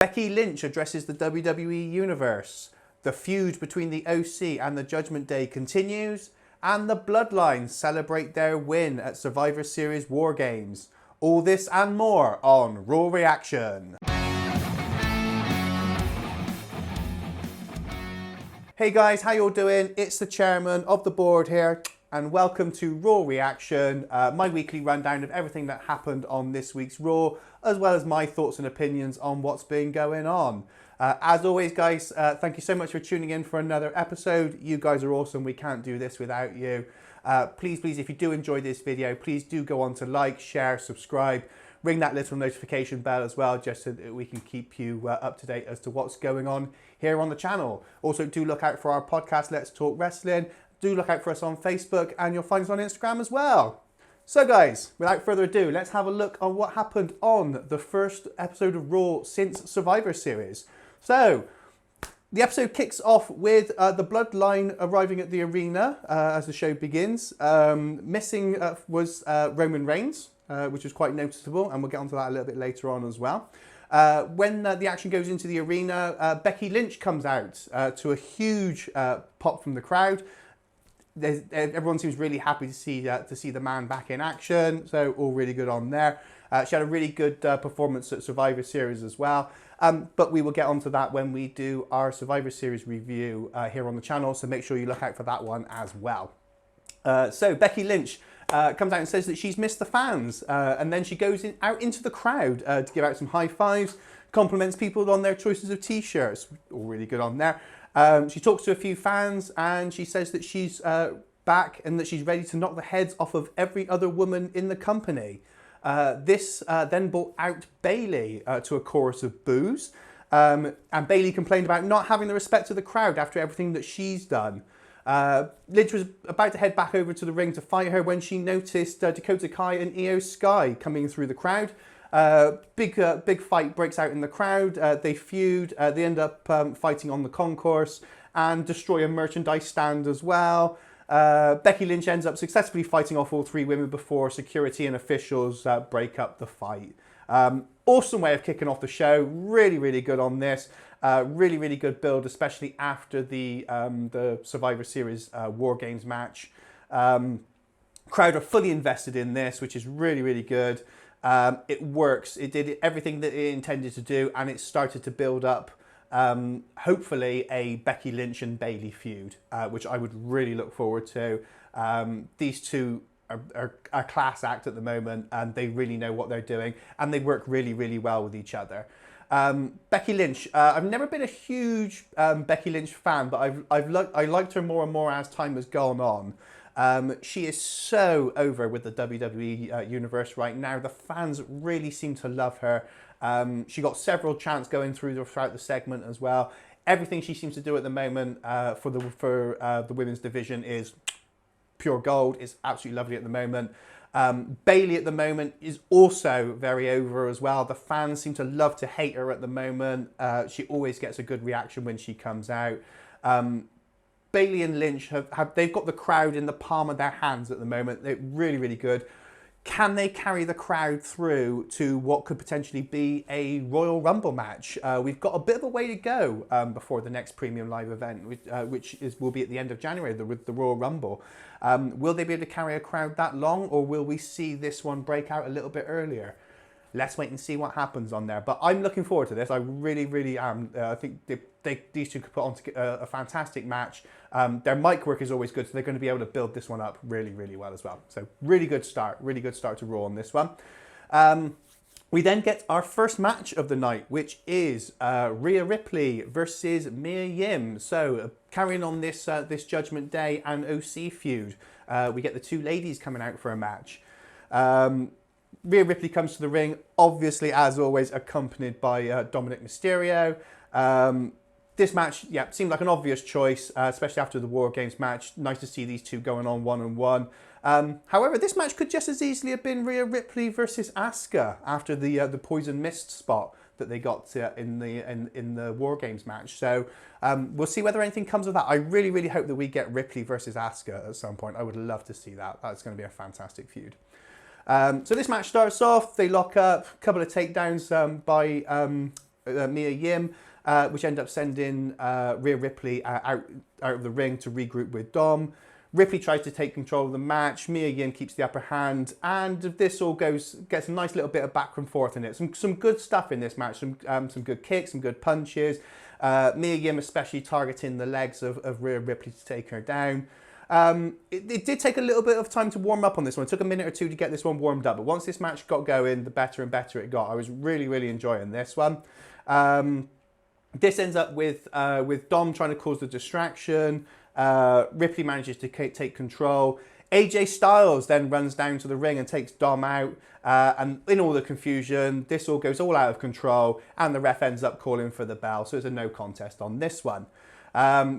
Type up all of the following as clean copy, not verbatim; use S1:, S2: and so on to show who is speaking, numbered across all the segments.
S1: Becky Lynch addresses the WWE Universe. The feud between the OC and the Judgment Day continues. And the Bloodline celebrate their win at Survivor Series War Games. All this and more on Raw Reaction. Hey guys, how you all doing? It's the chairman of the board here, and welcome to Raw Reaction, my weekly rundown of everything that happened on this week's Raw, as well as my thoughts and opinions on what's been going on. As always, guys, thank you so much for tuning in for another episode. You guys are awesome. We can't do this without you. Please, if you do enjoy this video, please do go on to like, share, subscribe, ring that little notification bell as well, just so that we can keep you up to date as to what's going on here on the channel. Also, do look out for our podcast, Let's Talk Wrestling. Do look out for us on Facebook, and you'll find us on Instagram as well. So guys, without further ado, let's have a look on what happened on the first episode of Raw since Survivor Series. So, the episode kicks off with the Bloodline arriving at the arena as the show begins. Missing was Roman Reigns, which was quite noticeable, and we'll get onto that a little bit later on as well. When the action goes into the arena, Becky Lynch comes out to a huge pop from the crowd. Everyone seems really happy to see the man back in action, so all really good on there. She had a really good performance at Survivor Series as well, but we will get onto that when we do our Survivor Series review here on the channel, so make sure you look out for that one as well. So Becky Lynch comes out and says that she's missed the fans, and then she goes out into the crowd to give out some high fives, compliments people on their choices of t-shirts, all really good on there. She talks to a few fans and she says that she's back and that she's ready to knock the heads off of every other woman in the company. This then brought out Bayley to a chorus of boos, and Bayley complained about not having the respect of the crowd after everything that she's done. Lynch was about to head back over to the ring to fight her when she noticed Dakota Kai and Io Sky coming through the crowd. Big fight breaks out in the crowd. They feud. They end up fighting on the concourse and destroy a merchandise stand as well. Becky Lynch ends up successfully fighting off all three women before security and officials break up the fight. Awesome way of kicking off the show. Really, really good on this. Really, really good build, especially after the Survivor Series War Games match. Crowd are fully invested in this, which is really, really good. It works. It did everything that it intended to do, and it started to build up, hopefully, a Becky Lynch and Bayley feud, which I would really look forward to. These two are a class act at the moment, and they really know what they're doing, and they work really, really well with each other. Becky Lynch, I've never been a huge Becky Lynch fan, but I liked her more and more as time has gone on. She is so over with the WWE universe right now. The fans really seem to love her. She got several chants going throughout the segment as well. Everything she seems to do at the moment for the women's division is pure gold. It's absolutely lovely at the moment. Bayley at the moment is also very over as well. The fans seem to love to hate her at the moment. She always gets a good reaction when she comes out. Bayley and Lynch they've got the crowd in the palm of their hands at the moment. They're really, really good. Can they carry the crowd through to what could potentially be a Royal Rumble match? We've got a bit of a way to go before the next Premium Live event, which will be at the end of January with the Royal Rumble. Will they be able to carry a crowd that long, or will we see this one break out a little bit earlier? Let's wait and see what happens on there. But I'm looking forward to this. I really, really am. I think these two could put on a fantastic match. Their mic work is always good, so they're going to be able to build this one up really, really well as well. So really good start to Raw on this one. We then get our first match of the night, which is Rhea Ripley versus Mia Yim. So carrying on this Judgment Day and OC feud, we get the two ladies coming out for a match. Rhea Ripley comes to the ring, obviously, as always, accompanied by Dominic Mysterio. This match, yeah, seemed like an obvious choice, especially after the War Games match. Nice to see these two going on one-on-one. However, this match could just as easily have been Rhea Ripley versus Asuka after the Poison Mist spot that they got in the War Games match. So we'll see whether anything comes of that. I really, really hope that we get Ripley versus Asuka at some point. I would love to see that. That's going to be a fantastic feud. So this match starts off, they lock up, a couple of takedowns by Mia Yim, which ended up sending Rhea Ripley out of the ring to regroup with Dom. Ripley tries to take control of the match. Mia Yim keeps the upper hand, and this all gets a nice little bit of back and forth in it. Some good stuff in this match. Some good kicks, some good punches. Mia Yim especially targeting the legs of Rhea Ripley to take her down. It did take a little bit of time to warm up on this one. It took a minute or two to get this one warmed up, but once this match got going, the better and better it got. I was really, really enjoying this one. This ends up with Dom trying to cause the distraction. Ripley manages to take control. AJ Styles then runs down to the ring and takes Dom out. And in all the confusion, this all goes all out of control, and the ref ends up calling for the bell. So it's a no contest on this one.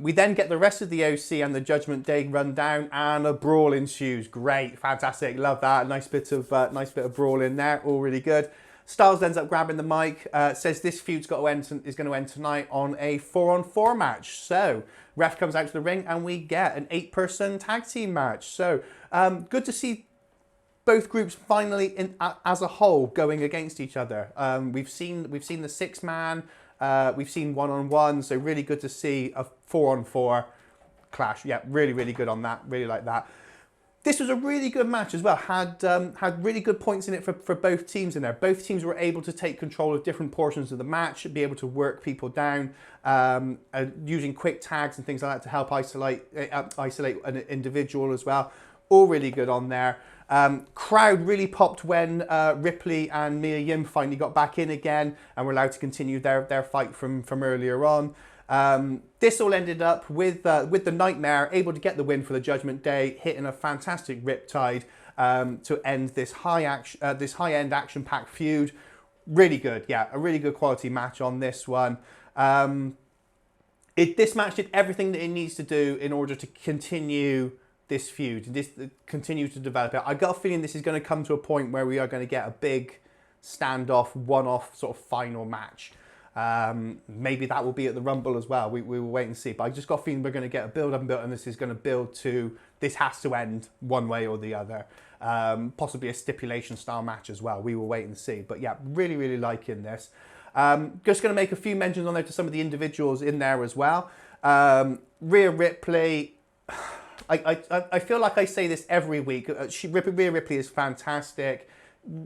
S1: We then get the rest of the OC and the Judgment Day run down, and a brawl ensues. Great, fantastic, love that. Nice bit of brawl in there, all really good. Styles ends up grabbing the mic, says this feud's is going to end tonight on a 4-on-4 match. So ref comes out to the ring, and we get an 8-person tag team match. So good to see both groups finally as a whole going against each other. We've seen the 6-man. We've seen 1-on-1, so really good to see a 4-on-4 clash. Yeah, really, really good on that. Really like that. This was a really good match as well. Had really good points in it for both teams in there. Both teams were able to take control of different portions of the match, be able to work people down, using quick tags and things like that to help isolate an individual as well. All really good on there. Crowd really popped when Ripley and Mia Yim finally got back in again and were allowed to continue their fight from earlier on. This all ended up with the Nightmare able to get the win for the Judgment Day, hitting a fantastic Riptide to end this high-end action-packed feud. Really good, yeah, a really good quality match on this one. This match did everything that it needs to do in order to continue this feud, continue to develop it. I got a feeling this is going to come to a point where we are going to get a big standoff, one-off sort of final match. Maybe that will be at the Rumble as well. We will wait and see. But I just got a feeling we're going to get a build-up and build, and this is going to build to this has to end one way or the other. Possibly a stipulation-style match as well. We will wait and see. But yeah, really, really liking this. Just going to make a few mentions on there to some of the individuals in there as well. Rhea Ripley. I feel like I say this every week. Rhea Ripley is fantastic.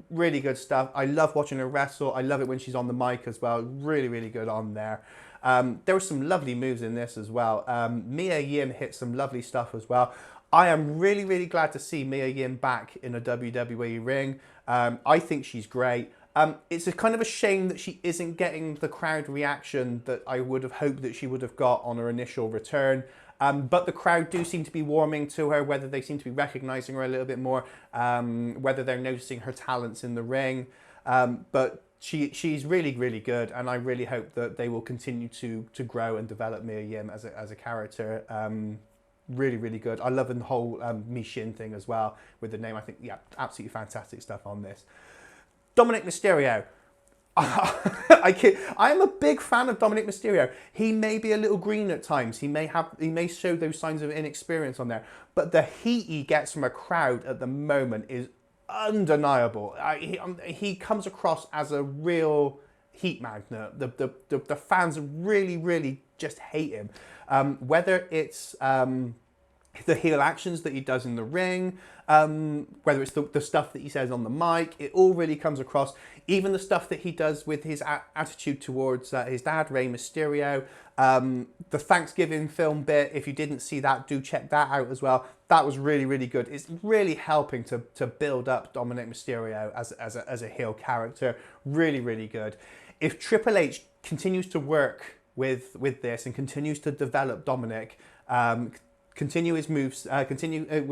S1: Really good stuff. I love watching her wrestle. I love it when she's on the mic as well. Really, really good on there. There were some lovely moves in this as well. Mia Yim hit some lovely stuff as well. I am really, really glad to see Mia Yim back in a WWE ring. I think she's great. It's a kind of a shame that she isn't getting the crowd reaction that I would have hoped that she would have got on her initial return. But the crowd do seem to be warming to her, whether they seem to be recognising her a little bit more, whether they're noticing her talents in the ring. But she's really, really good, and I really hope that they will continue to grow and develop Mia Yim as a character. Really, really good. I love the whole Mi-Shin thing as well with the name. I think, yeah, absolutely fantastic stuff on this. Dominic Mysterio. I am a big fan of Dominic Mysterio. He may be a little green at times. He may show those signs of inexperience on there. But the heat he gets from a crowd at the moment is undeniable. He comes across as a real heat magnet. The fans really, really just hate him. Whether it's the heel actions that he does in the ring, whether it's the stuff that he says on the mic, it all really comes across. Even the stuff that he does with his attitude towards his dad, Rey Mysterio. The Thanksgiving film bit, if you didn't see that, do check that out as well. That was really, really good. It's really helping to build up Dominic Mysterio as a heel character. Really, really good. If Triple H continues to work with this and continues to develop Dominic, continue with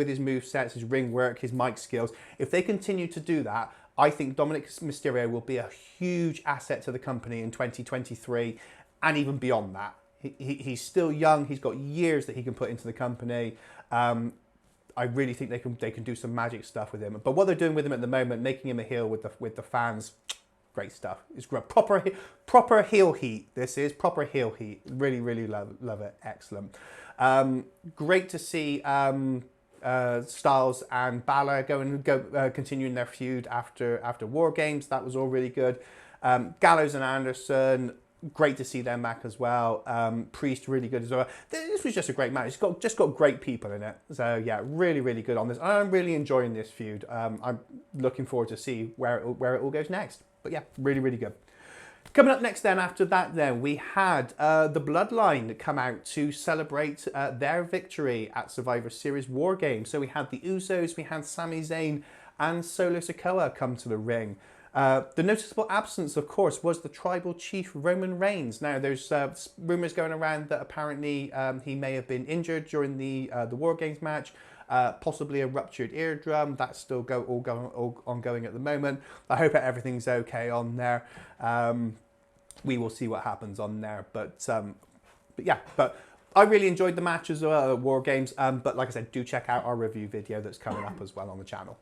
S1: his move sets, his ring work, his mic skills. If they continue to do that, I think Dominic Mysterio will be a huge asset to the company in 2023 and even beyond that. He's still young. He's got years that he can put into the company. I really think they can do some magic stuff with him. But what they're doing with him at the moment, making him a heel with the fans, great stuff. It's great. Proper heel heat. This is proper heel heat. Really, really love it. Excellent. Great to see Styles and Balor continuing their feud after War Games. That was all really good. Gallows and Anderson, great to see them back as well. Priest really good as well. This was just a great match. It's just got great people in it. So yeah, really, really good on this. I'm really enjoying this feud. I'm looking forward to see where it all goes next. But yeah, really, really good. Coming up next then, after that then, we had the Bloodline come out to celebrate their victory at Survivor Series War Games. So we had the Usos, we had Sami Zayn and Solo Sikoa come to the ring. The noticeable absence, of course, was the Tribal Chief Roman Reigns. Now, there's rumours going around that apparently he may have been injured during the War Games match. Possibly a ruptured eardrum. That's still ongoing at the moment. I hope everything's okay on there. We will see what happens on there. But yeah, but I really enjoyed the match as well at War Games. But like I said, do check out our review video that's coming up as well on the channel.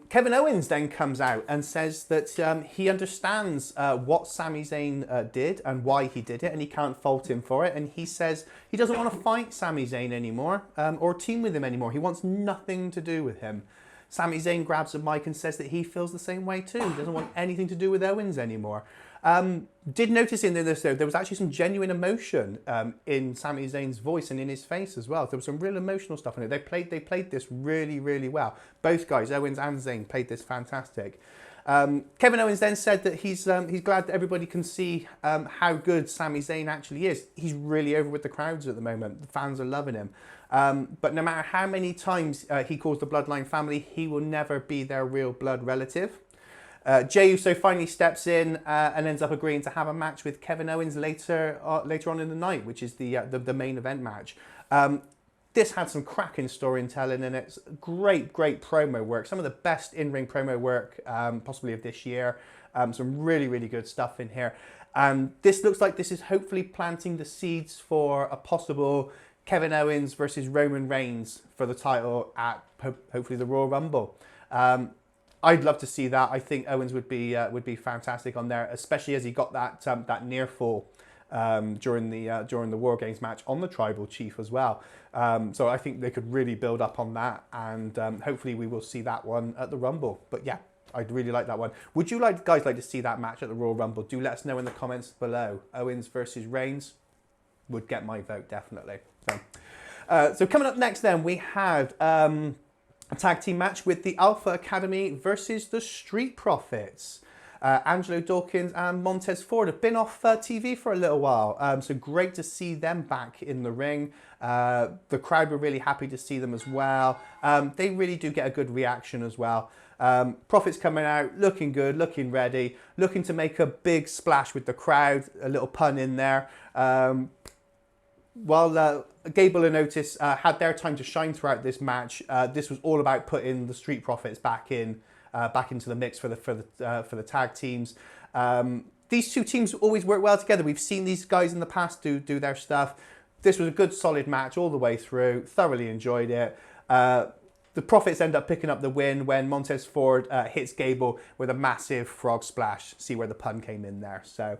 S1: Kevin Owens then comes out and says that he understands what Sami Zayn did and why he did it, and he can't fault him for it. And he says he doesn't want to fight Sami Zayn anymore or team with him anymore. He wants nothing to do with him. Sami Zayn grabs a mic and says that he feels the same way too. He doesn't want anything to do with Owens anymore. Did notice in this though, there was actually some genuine emotion in Sami Zayn's voice and in his face as well. There was some real emotional stuff in it. They played this really, really well. Both guys, Owens and Zayn, played this fantastic. Kevin Owens then said that he's glad that everybody can see how good Sami Zayn actually is. He's really over with the crowds at the moment. The fans are loving him. But no matter how many times he calls the Bloodline family, he will never be their real blood relative. Jey Uso finally steps in and ends up agreeing to have a match with Kevin Owens later on in the night, which is the main event match. This had some cracking storytelling in it. Great promo work. Some of the best in-ring promo work possibly of this year. Some really, really good stuff in here. This looks like this is hopefully planting the seeds for a possible Kevin Owens versus Roman Reigns for the title at hopefully the Royal Rumble. I'd love to see that. I think Owens would be fantastic on there, especially as he got that near fall during the War Games match on the Tribal Chief as well. So I think they could really build up on that, and hopefully we will see that one at the Rumble. But yeah, I'd really like that one. Would you guys like to see that match at the Royal Rumble? Do let us know in the comments below. Owens versus Reigns would get my vote definitely. So coming up next then, we had a tag team match with the Alpha Academy versus the Street Profits. Angelo Dawkins and Montez Ford have been off TV for a little while, so great to see them back in the ring. The crowd were really happy to see them as well. They really do get a good reaction as well. Profits coming out, looking good, looking ready, looking to make a big splash with the crowd, a little pun in there. While Gable and Otis had their time to shine throughout this match, this was all about putting the Street Profits back into the mix for the tag teams. These two teams always work well together. We've seen these guys in the past do their stuff. This was a good, solid match all the way through. Thoroughly enjoyed it. The Profits end up picking up the win when Montez Ford hits Gable with a massive frog splash. See where the pun came in there. So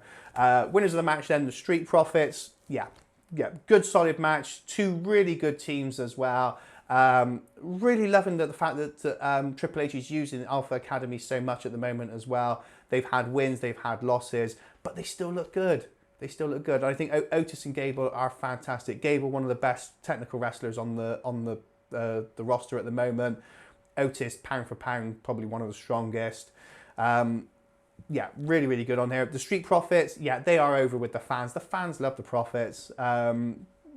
S1: winners of the match then, the Street Profits. Yeah, good solid match. Two really good teams as well. Really loving the fact that Triple H is using Alpha Academy so much at the moment as well. They've had wins, they've had losses, but they still look good. They still look good. I think Otis and Gable are fantastic. Gable, one of the best technical wrestlers on the roster at the moment. Otis, pound for pound, probably one of the strongest. Yeah, really, really good on here. The Street Profits, yeah, they are over with the fans. The fans love the Profits.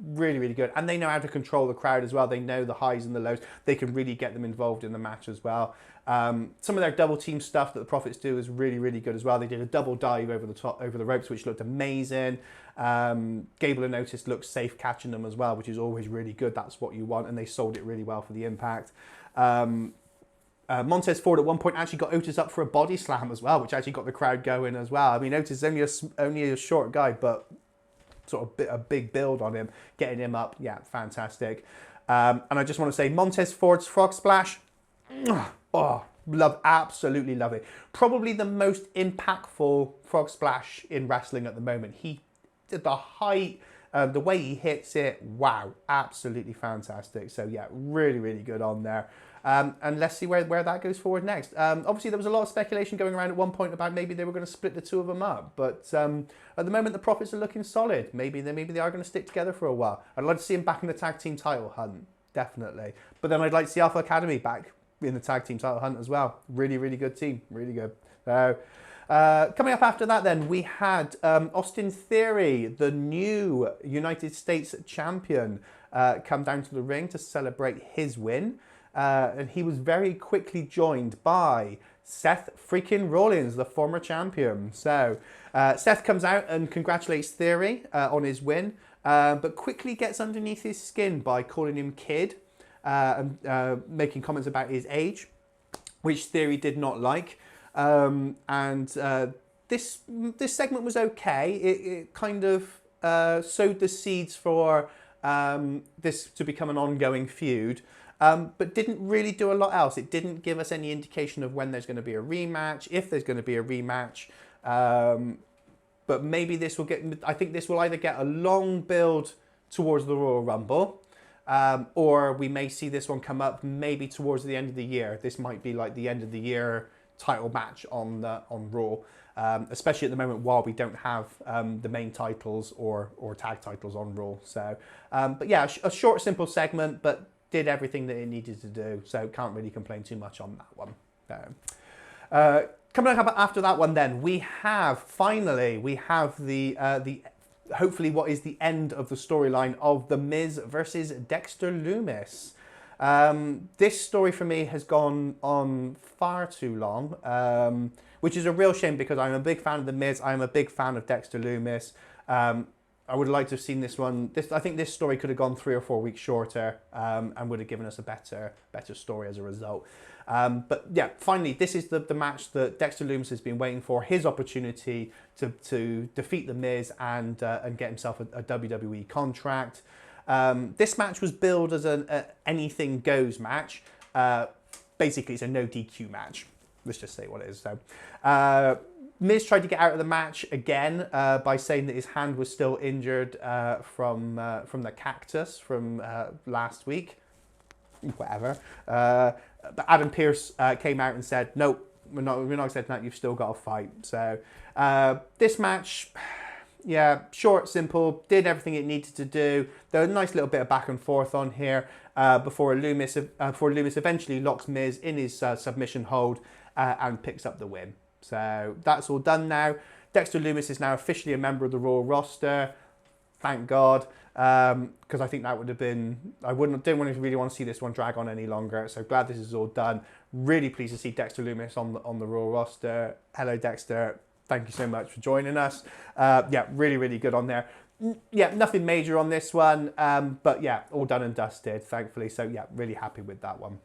S1: Really, really good. And they know how to control the crowd as well. They know the highs and the lows. They can really get them involved in the match as well. Some of their double team stuff that the Profits do is really, really good as well. They did a double dive over the ropes, which looked amazing. Gable and Otis looked safe catching them as well, which is always really good. That's what you want. And they sold it really well for the Impact. Montez Ford at one point actually got Otis up for a body slam as well, which actually got the crowd going as well. I mean, Otis is only a short guy, but sort of a big build on him, getting him up. Yeah, fantastic. And I just want to say, Montez Ford's frog splash, oh, absolutely love it. Probably the most impactful frog splash in wrestling at the moment. He did the height, The way he hits it, wow, absolutely fantastic. So yeah, really, really good on there. And let's see where that goes forward next. Obviously, there was a lot of speculation going around at one point about maybe they were going to split the two of them up. But at the moment, the Profits are looking solid. Maybe they are going to stick together for a while. I'd like to see them back in the tag team title hunt, definitely. But then I'd like to see Alpha Academy back in the tag team title hunt as well. Really, really good team. Really good. Coming up after that then, we had Austin Theory, the new United States champion, come down to the ring to celebrate his win. And he was very quickly joined by Seth freaking Rollins, the former champion. So Seth comes out and congratulates Theory on his win, but quickly gets underneath his skin by calling him kid and making comments about his age, which Theory did not like. This segment was okay. It kind of sowed the seeds for this to become an ongoing feud. But didn't really do a lot else. It didn't give us any indication of when there's going to be a rematch, if there's going to be a rematch. But maybe this will get, I think this will either get a long build towards the Royal Rumble, or we may see this one come up maybe towards the end of the year. This might be like the end of the year title match on Raw, especially at the moment while we don't have the main titles or tag titles on Raw. So, but yeah, a short, simple segment, but did everything that it needed to do, so can't really complain too much on that one. Coming up after that one then, we have the hopefully what is the end of the storyline of The Miz versus Dexter Loomis. This story for me has gone on far too long, which is a real shame because I'm a big fan of The Miz, I'm a big fan of Dexter Loomis. I would like to have seen this one. I think this story could have gone 3 or 4 weeks shorter, and would have given us a better story as a result. But yeah, finally, this is the match that Dexter Loomis has been waiting for. His opportunity to defeat The Miz and get himself a WWE contract. This match was billed as an anything goes match. Basically, it's a no DQ match. Let's just say what it is. So. Miz tried to get out of the match again by saying that his hand was still injured from the cactus from last week. Whatever. But Adam Pearce came out and said, "No, we're not accepting that. You've still got to fight." So this match, yeah, short, simple, did everything it needed to do. There was a nice little bit of back and forth on here before Loomis eventually locks Miz in his submission hold and picks up the win. So that's all done now. Dexter Loomis is now officially a member of the Raw roster. Thank God, because I think that would have been, didn't really want to see this one drag on any longer. So glad this is all done. Really pleased to see Dexter Loomis on the Raw roster. Hello, Dexter. Thank you so much for joining us. Yeah, really, really good on there. Yeah, nothing major on this one, but yeah, all done and dusted, thankfully. So yeah, really happy with that one.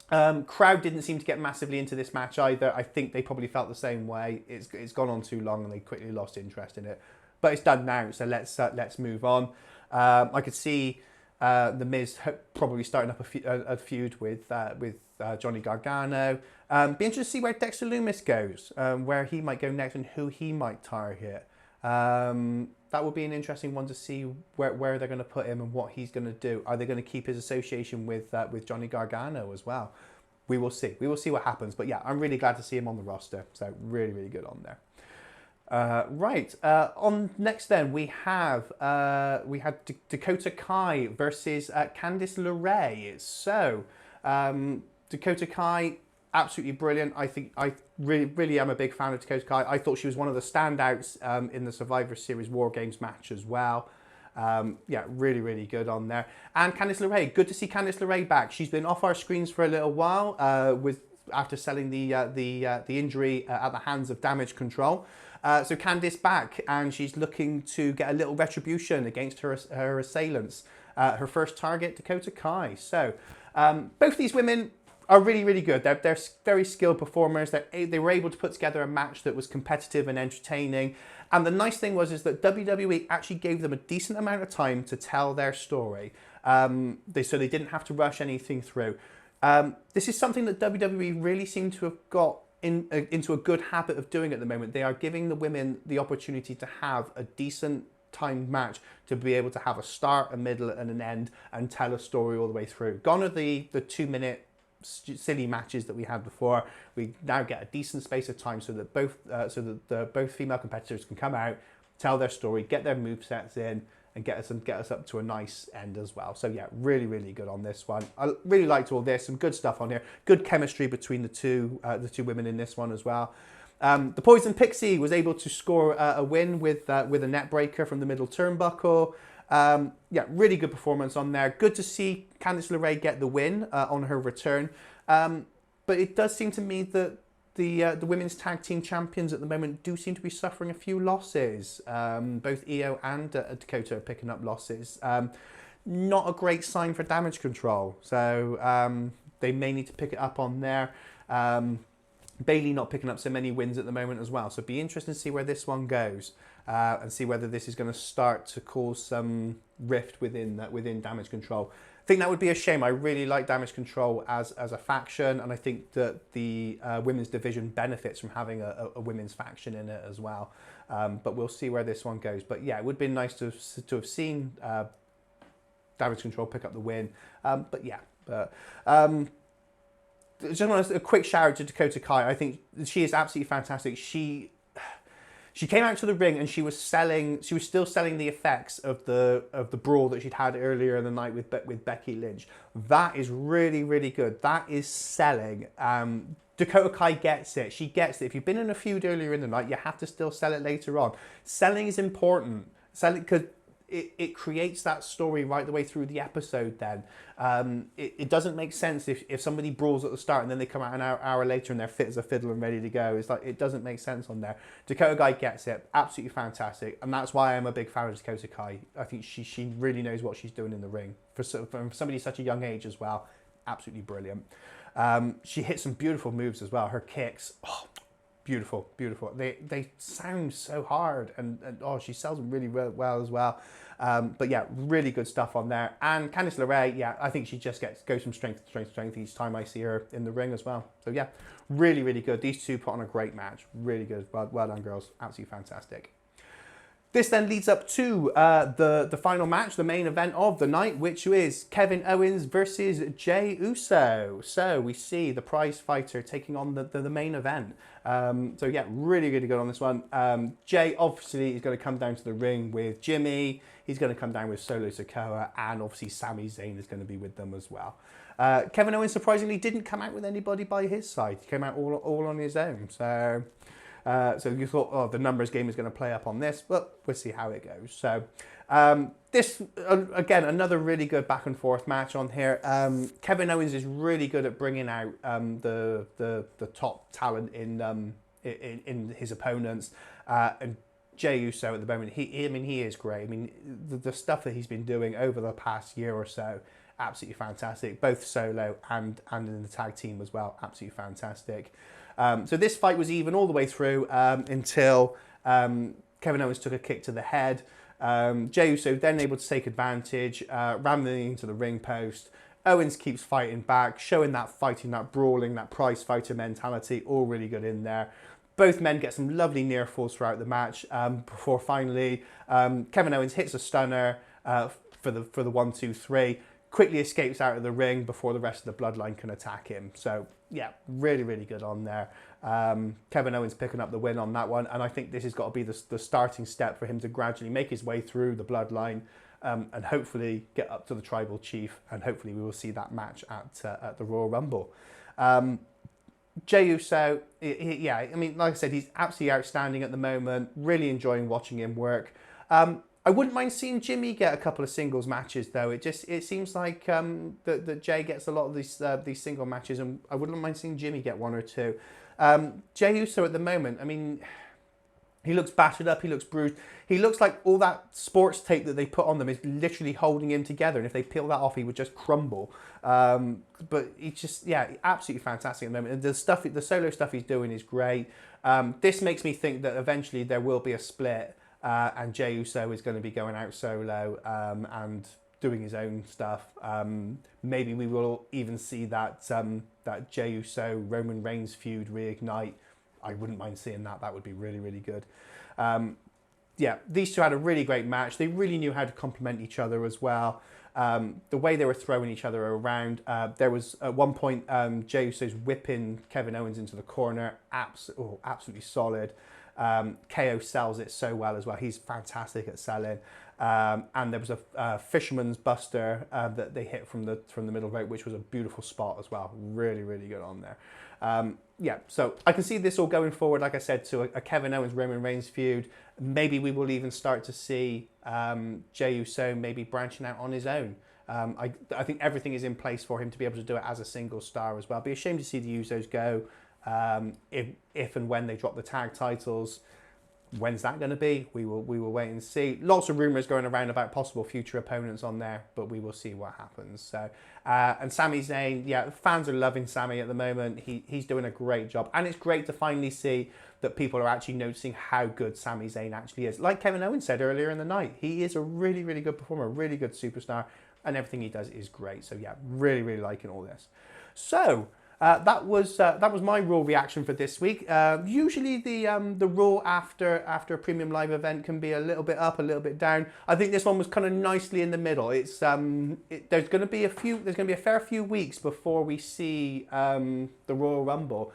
S1: Crowd didn't seem to get massively into this match either. I think they probably felt the same way. It's gone on too long and they quickly lost interest in it. But it's done now, so let's move on. I could see The Miz probably starting up a feud with Johnny Gargano. Be interested to see where Dexter Loomis goes, where he might go next and who he might target. That would be an interesting one to see where they're going to put him and what he's going to do. Are they going to keep his association with Johnny Gargano as well? We will see. We will see what happens. But yeah, I'm really glad to see him on the roster. So really, really good on there. Right. On next then we had Dakota Kai versus Candice LeRae. So Dakota Kai, absolutely brilliant. I really am a big fan of Dakota Kai. I thought she was one of the standouts in the Survivor Series War Games match as well. Yeah, really, really good on there. And Candice LeRae, good to see Candice LeRae back. She's been off our screens for a little while after selling the injury at the hands of Damage Control. So Candice back, and she's looking to get a little retribution against her assailants. Her first target, Dakota Kai. So both these women are really, really good. They're very skilled performers. They were able to put together a match that was competitive and entertaining. And the nice thing is that WWE actually gave them a decent amount of time to tell their story. So they didn't have to rush anything through. This is something that WWE really seem to have got into a good habit of doing at the moment. They are giving the women the opportunity to have a decent timed match to be able to have a start, a middle, and an end, and tell a story all the way through. Gone are the 2-minute silly matches that we had before. We now get a decent space of time so that both female competitors can come out, tell their story, get their movesets in, and get us up to a nice end as well. So yeah, really, really good on this one. I really liked all this. Some good stuff on here. Good chemistry between the two women in this one as well. The Poison Pixie was able to score a win with a net breaker from the middle turnbuckle. Yeah, really good performance on there. Good to see Candice LeRae get the win on her return. But it does seem to me that the women's tag team champions at the moment do seem to be suffering a few losses. Both Io and Dakota are picking up losses. Not a great sign for Damage Control. So they may need to pick it up on there. Bayley not picking up so many wins at the moment as well. So it'd be interesting to see where this one goes and see whether this is going to start to cause some rift within Damage Control. I think that would be a shame. I really like Damage Control as a faction, and I think that the women's division benefits from having a women's faction in it as well. But we'll see where this one goes. But yeah, it would have been nice to have seen Damage Control pick up the win. But yeah, just want a quick shout out to Dakota Kai. I think she is absolutely fantastic. She came out to the ring and she was still selling the effects of the brawl that she'd had earlier in the night with Becky Lynch. That is really, really good. That is selling. Dakota Kai gets it. She gets it. If you've been in a feud earlier in the night, you have to still sell it later on. Selling is important. Selling, because it creates that story right the way through the episode then. It doesn't make sense if somebody brawls at the start and then they come out an hour later and they're fit as a fiddle and ready to go. It's like, it doesn't make sense on there. Dakota Kai gets it. Absolutely fantastic. And that's why I'm a big fan of Dakota Kai. I think she really knows what she's doing in the ring. For somebody such a young age as well, absolutely brilliant. She hits some beautiful moves as well. Her kicks, beautiful, beautiful. They sound so hard, and she sells them really well as well. But yeah, really good stuff on there. And Candice LeRae, yeah, I think she just goes from strength to strength to strength each time I see her in the ring as well. So yeah, really, really good. These two put on a great match. Really good. Well done, girls. Absolutely fantastic. This then leads up to the final match, the main event of the night, which is Kevin Owens versus Jey Uso. So we see the prize fighter taking on the main event. So yeah, really, really good on this one. Jey obviously is going to come down to the ring with Jimmy. He's going to come down with Solo Sikoa, and obviously Sami Zayn is going to be with them as well. Kevin Owens surprisingly didn't come out with anybody by his side. He came out all on his own. So you thought, oh, the numbers game is going to play up on this, but we'll see how it goes. So this, again, another really good back and forth match on here. Kevin Owens is really good at bringing out the top talent in his opponents. And Jey Uso at the moment, he is great. I mean, the stuff that he's been doing over the past year or so, absolutely fantastic. Both solo and in the tag team as well, absolutely fantastic. So this fight was even all the way through until Kevin Owens took a kick to the head. Jey Uso then able to take advantage, ramming into the ring post. Owens keeps fighting back, showing that fighting, that brawling, that prize fighter mentality, all really good in there. Both men get some lovely near falls throughout the match before finally Kevin Owens hits a stunner for the 1-2-3. Quickly escapes out of the ring before the rest of the Bloodline can attack him. So yeah, really, really good on there. Kevin Owens picking up the win on that one, and I think this has got to be the starting step for him to gradually make his way through the Bloodline and hopefully get up to the Tribal Chief, and hopefully we will see that match at the Royal Rumble. Jey Uso, yeah, I mean, like I said, he's absolutely outstanding at the moment. Really enjoying watching him work. I wouldn't mind seeing Jimmy get a couple of singles matches though. It seems like that Jey gets a lot of these single matches, and I wouldn't mind seeing Jimmy get one or two. Jey Uso at the moment, I mean, he looks battered up, he looks bruised. He looks like all that sports tape that they put on them is literally holding him together, and if they peel that off, he would just crumble. But he's just, yeah, absolutely fantastic at the moment. And the solo stuff he's doing is great. This makes me think that eventually there will be a split. And Jey Uso is going to be going out solo and doing his own stuff. Maybe we will even see that Jey Uso Roman Reigns feud reignite. I wouldn't mind seeing that. That would be really, really good. yeah, these two had a really great match. They really knew how to complement each other as well. The way they were throwing each other around. There was at one point Jey Uso's whipping Kevin Owens into the corner. Absolutely solid. KO sells it so well as well. He's fantastic at selling. And there was a fisherman's buster that they hit from the middle rope, which was a beautiful spot as well. Really, really good on there. Yeah, so I can see this all going forward, like I said, to a Kevin Owens-Roman Reigns feud. Maybe we will even start to see Jey Uso maybe branching out on his own. I think everything is in place for him to be able to do it as a single star as well. Be a shame to see the Usos go if and when they drop the tag titles. When's that going to be? We will wait and see. Lots of rumours going around about possible future opponents on there, but we will see what happens. So, and Sami Zayn, yeah, fans are loving Sami at the moment. He's doing a great job, and it's great to finally see that people are actually noticing how good Sami Zayn actually is. Like Kevin Owens said earlier in the night, he is a really, really good performer, really good superstar, and everything he does is great. So yeah, really, really liking all this. So. That was my Raw reaction for this week. Usually the Raw after a premium live event can be a little bit up, a little bit down. I think this one was kind of nicely in the middle. It's there's going to be a fair few weeks before we see the Royal Rumble.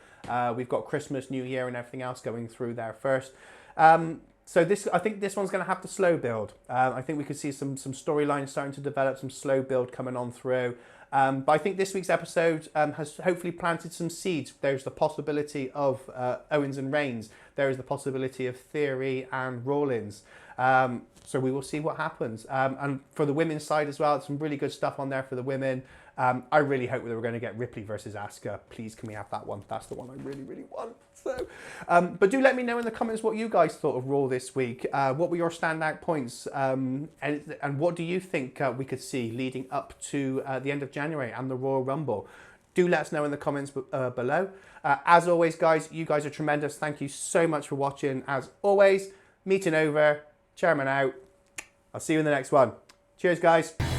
S1: We've got Christmas, New Year, and everything else going through there first. So I think this one's going to have to slow build. I think we could see some storylines starting to develop, some slow build coming on through. But I think this week's episode has hopefully planted some seeds. There's the possibility of Owens and Reigns. There is the possibility of Theory and Rollins. So we will see what happens. And for the women's side as well, some really good stuff on there for the women. I really hope that we're going to get Ripley versus Asuka. Please, can we have that one? That's the one I really, really want. So, but do let me know in the comments what you guys thought of Raw this week. What were your standout points? And what do you think we could see leading up to the end of January and the Royal Rumble? Do let us know in the comments below. As always, guys, you guys are tremendous. Thank you so much for watching. As always, meeting over. Chairman out. I'll see you in the next one. Cheers, guys.